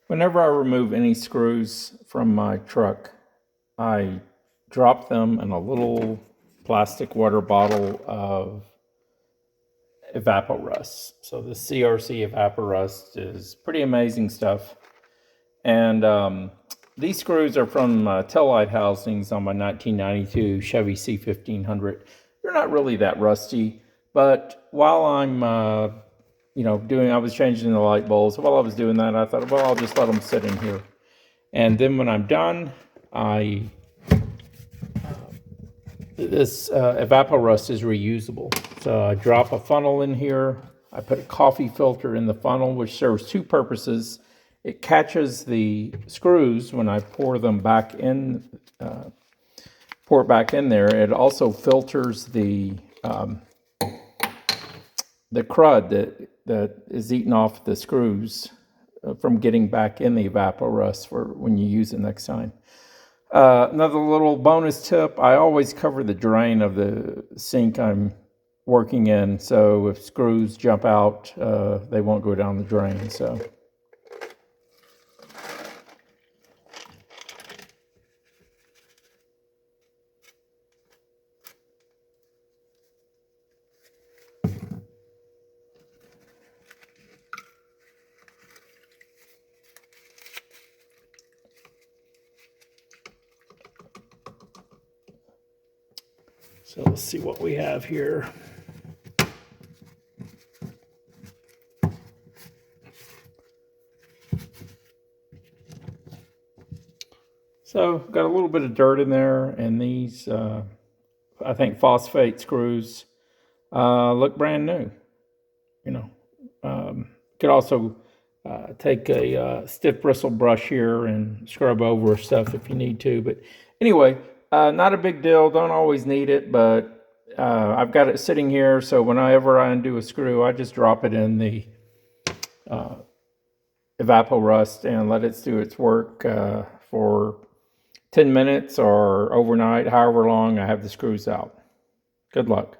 Whenever I remove any screws from my truck, I drop them in a little plastic water bottle of Evapo-Rust. So the CRC Evapo-Rust is pretty amazing stuff. And these screws are from taillight housings on my 1992 Chevy C1500. They're not really that rusty, but while I'm I was changing the light bulbs. While I was doing that, I thought, well, I'll just let them sit in here. And then when I'm done, this Evapo-Rust is reusable. So I drop a funnel in here. I put a coffee filter in the funnel, which serves two purposes. It catches the screws when I pour them back in, pour it back in there. It also filters the crud that is eaten off the screws from getting back in the Evapo-Rust for when you use it next time. Another little bonus tip, I always cover the drain of the sink I'm working in, so if screws jump out, they won't go down the drain. So let's see what we have here. So got a little bit of dirt in there, and these, I think, phosphate screws look brand new. Could also take a stiff bristle brush here and scrub over stuff if you need to. But anyway, not a big deal. Don't always need it, but I've got it sitting here, so whenever I undo a screw, I just drop it in the Evapo-Rust and let it do its work for 10 minutes or overnight, however long I have the screws out. Good luck.